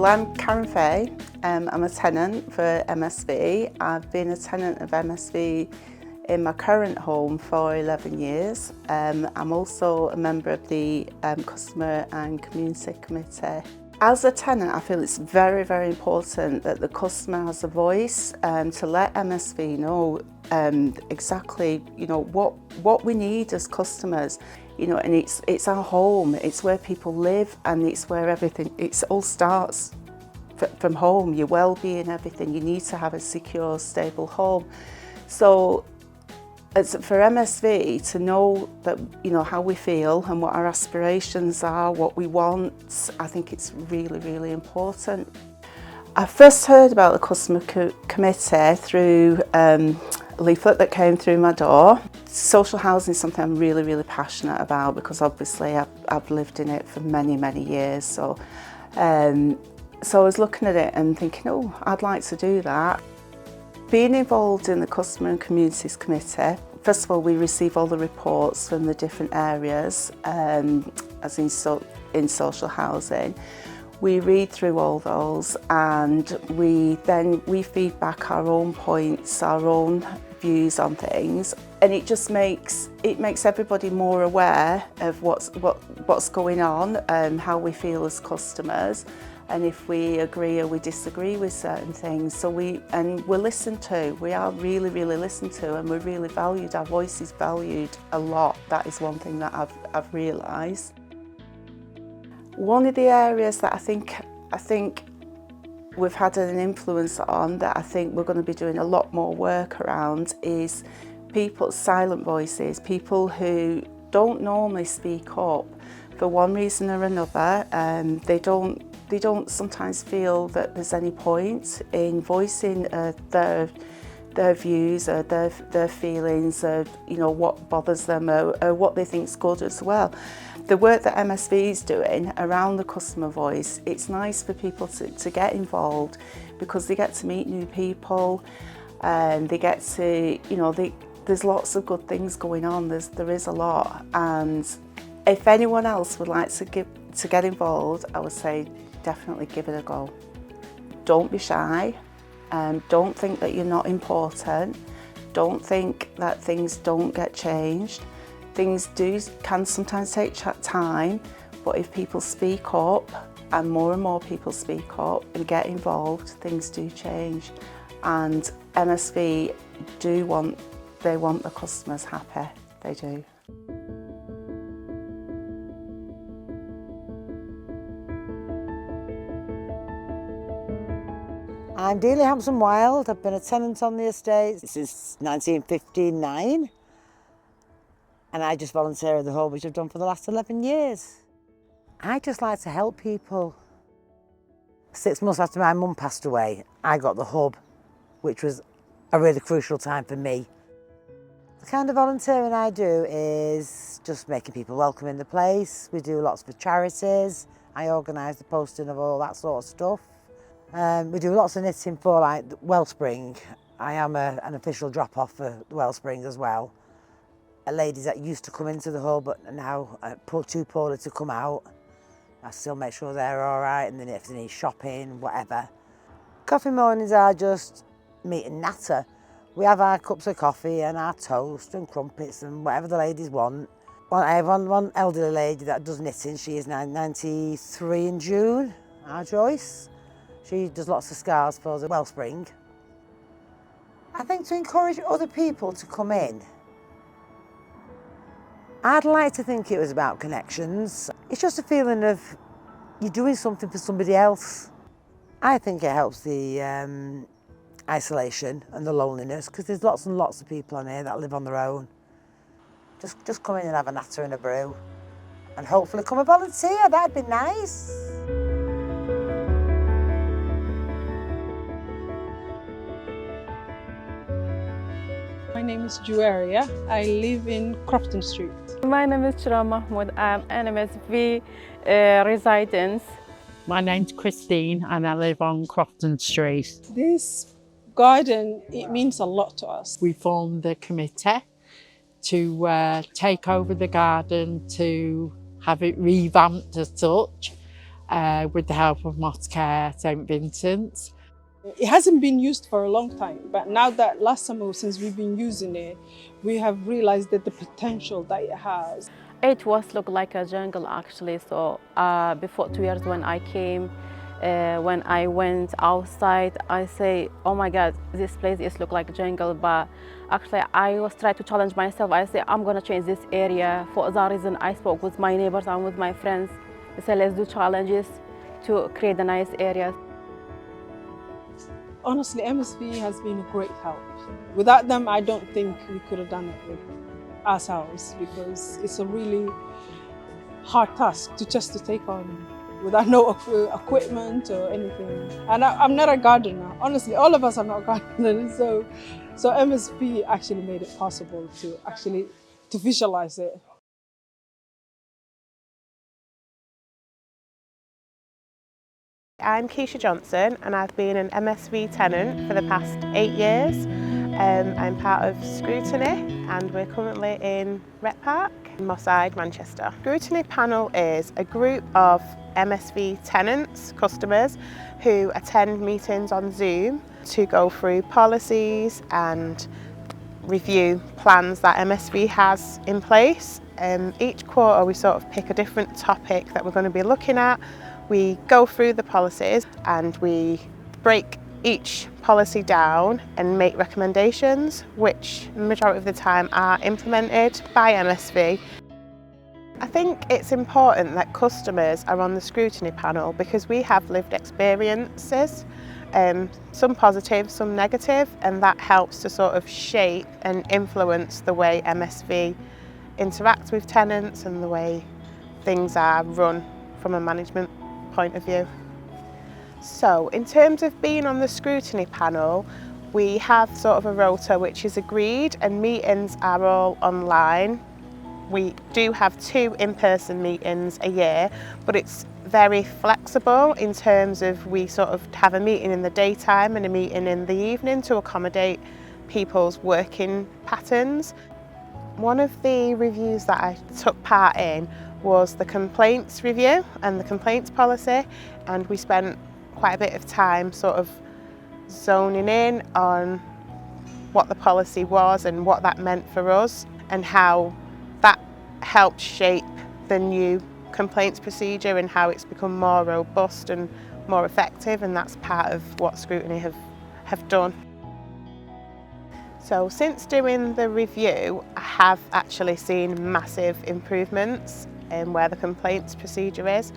I'm Karen Fay. I'm a tenant for MSV. I've been a tenant of MSV in my current home for 11 years. I'm also a member of the Customer and Community Committee. As a tenant, I feel it's very, very important that the customer has a voice to let MSV know exactly, what we need as customers. And it's our home, it's where people live, and it's where it all starts from home, your well-being, everything. You need to have a secure, stable home. So for MSV to know that, how we feel and what our aspirations are, what we want, I think it's really, really important. I first heard about the Customer Committee through a leaflet that came through my door. Social housing is something I'm really, really passionate about because obviously I've lived in it for many, many years. So I was looking at it and thinking, oh, I'd like to do that. Being involved in the Customer and Communities Committee, first of all, we receive all the reports from the different areas, as in social housing. We read through all those and we feed back our own points, our own views on things, and it just makes everybody more aware of what's going on, how we feel as customers, and if we agree or we disagree with certain things. We're listened to. We are really, really listened to, and we're really valued. Our voice is valued a lot. That is one thing that I've realised. One of the areas that I think we've had an influence on, that I think we're going to be doing a lot more work around, is silent voices, people who don't normally speak up for one reason or another. They don't sometimes feel that there's any point in voicing their views or their feelings, or what bothers them or what they think's good as well. The work that MSV is doing around the customer voice, it's nice for people to get involved because they get to meet new people and they get to, there's lots of good things going on. There is a lot, and if anyone else would like to get involved, I would say definitely give it a go. Don't be shy. Don't think that you're not important. Don't think that things don't get changed. Things can sometimes take time, but if people speak up, and more people speak up and get involved, things do change. And MSV they want the customers happy. They do. I'm Delia Hampson-Wild. I've been a tenant on the estate since 1959, and I just volunteer at the home, which I've done for the last 11 years. I just like to help people. 6 months after my mum passed away, I got the hub, which was a really crucial time for me. The kind of volunteering I do is just making people welcome in the place. We do lots for charities. I organise the posting of all that sort of stuff. We do lots of knitting for Wellspring. I am an official drop-off for Wellspring as well. Ladies that used to come into the hub but now too poorly to come out. I still make sure they're all right, and then if they need shopping, whatever. Coffee mornings are just meet and natter. We have our cups of coffee and our toast and crumpets and whatever the ladies want. I have one elderly lady that does knitting. She is now 93 in June, our Joyce. She does lots of scarves for the Wellspring. I think to encourage other people to come in, I'd like to think it was about connections. It's just a feeling of you're doing something for somebody else. I think it helps the isolation and the loneliness, because there's lots and lots of people on here that live on their own. Just come in and have a natter and a brew, and hopefully come a volunteer. That'd be nice. My name is Juaria. I live in Crofton Street. My name is Shira Mahmoud. I'm an MSV resident. My name's Christine and I live on Crofton Street. This garden, it means a lot to us. We formed the committee to take over the garden, to have it revamped as such. with the help of Mottcare St Vincent's. It hasn't been used for a long time, but now that last summer, since we've been using it, we have realized that the potential that it has. It was look like a jungle actually. So before 2 years when I came, when I went outside, I say, oh my God, this place is look like a jungle. But actually I was trying to challenge myself. I say, I'm gonna change this area. For that reason, I spoke with my neighbors and with my friends. I said, let's do challenges to create a nice area. Honestly, MSV has been a great help. Without them, I don't think we could have done it with ourselves, because it's a really hard task to take on without no equipment or anything. And I'm not a gardener. Honestly, all of us are not gardeners. So MSV actually made it possible to visualize it. I'm Keisha Johnson and I've been an MSV tenant for the past 8 years. I'm part of Scrutiny and we're currently in Rep Park, Moss Side, Manchester. Scrutiny panel is a group of MSV tenants, customers, who attend meetings on Zoom to go through policies and review plans that MSV has in place. Each quarter we sort of pick a different topic that we're going to be looking at. We go through the policies and we break each policy down and make recommendations, which the majority of the time are implemented by MSV. I think it's important that customers are on the scrutiny panel because we have lived experiences, some positive, some negative, and that helps to sort of shape and influence the way MSV interacts with tenants and the way things are run from a management point of view. So in terms of being on the scrutiny panel, we have sort of a rota which is agreed and meetings are all online. We do have 2 in-person meetings a year, but it's very flexible in terms of we sort of have a meeting in the daytime and a meeting in the evening to accommodate people's working patterns. One of the reviews that I took part in was the complaints review and the complaints policy, and we spent quite a bit of time sort of zoning in on what the policy was and what that meant for us and how that helped shape the new complaints procedure and how it's become more robust and more effective, and that's part of what Scrutiny have done. So since doing the review, I have actually seen massive improvements in where the complaints procedure is,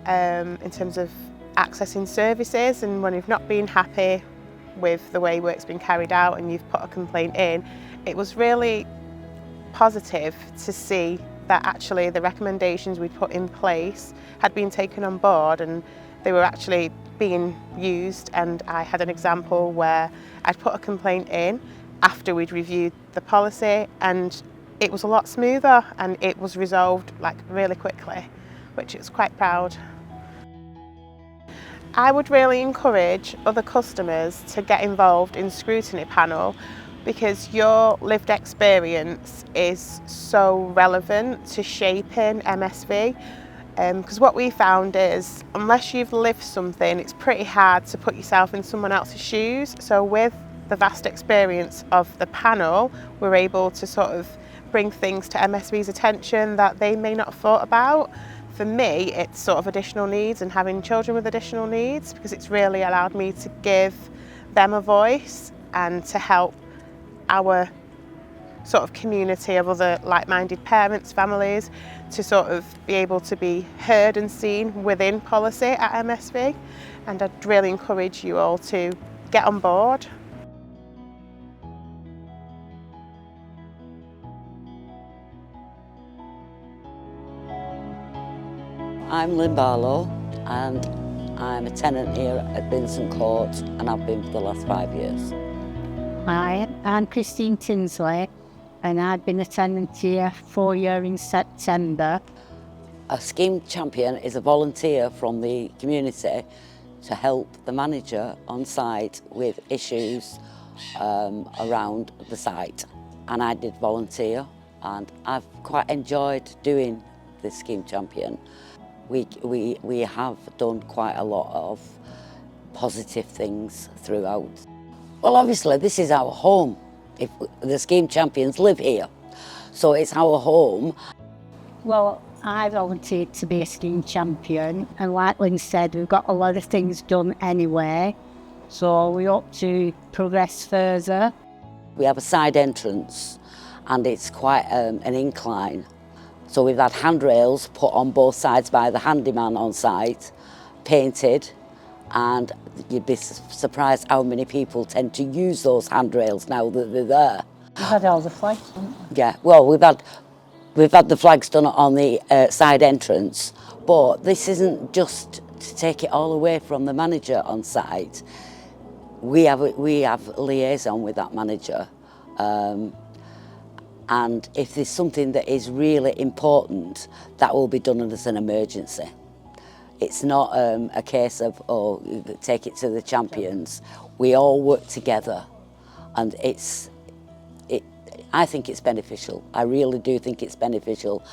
in terms of accessing services, and when you've not been happy with the way work's been carried out and you've put a complaint in, it was really positive to see that actually the recommendations we put in place had been taken on board and they were actually being used. And I had an example where I'd put a complaint in after we'd reviewed the policy and it was a lot smoother and it was resolved like really quickly, which is quite proud. I would really encourage other customers to get involved in Scrutiny panel because your lived experience is so relevant to shaping MSV. Because what we found is unless you've lived something, it's pretty hard to put yourself in someone else's shoes. So with the vast experience of the panel, we're able to sort of bring things to MSV's attention that they may not have thought about. For me, it's sort of additional needs and having children with additional needs, because it's really allowed me to give them a voice and to help our sort of community of other like-minded parents, families, to sort of be able to be heard and seen within policy at MSV. And I'd really encourage you all to get on board. I'm Lynn Barlow and I'm a tenant here at Vincent Court and I've been for the last 5 years. Hi, I'm Christine Tinsley and I've been a tenant here 4 years in September. A scheme champion is a volunteer from the community to help the manager on site with issues around the site. And I did volunteer and I've quite enjoyed doing this scheme champion. we have done quite a lot of positive things throughout. Well, obviously this is our home. If the scheme champions live here, so it's our home. Well, I volunteered to be a scheme champion, and like Lynn said, we've got a lot of things done anyway, so we hope to progress further. We have a side entrance and it's quite an incline. So we've had handrails put on both sides by the handyman on site, painted, and you'd be surprised how many people tend to use those handrails now that they're there. We've had all the flags, haven't we? Yeah, well, we've had the flags done on the side entrance, but this isn't just to take it all away from the manager on site. We have liaison with that manager, and if there's something that is really important, that will be done as an emergency. It's not a case of, oh, take it to the champions. We all work together, and I think it's beneficial. I really do think it's beneficial.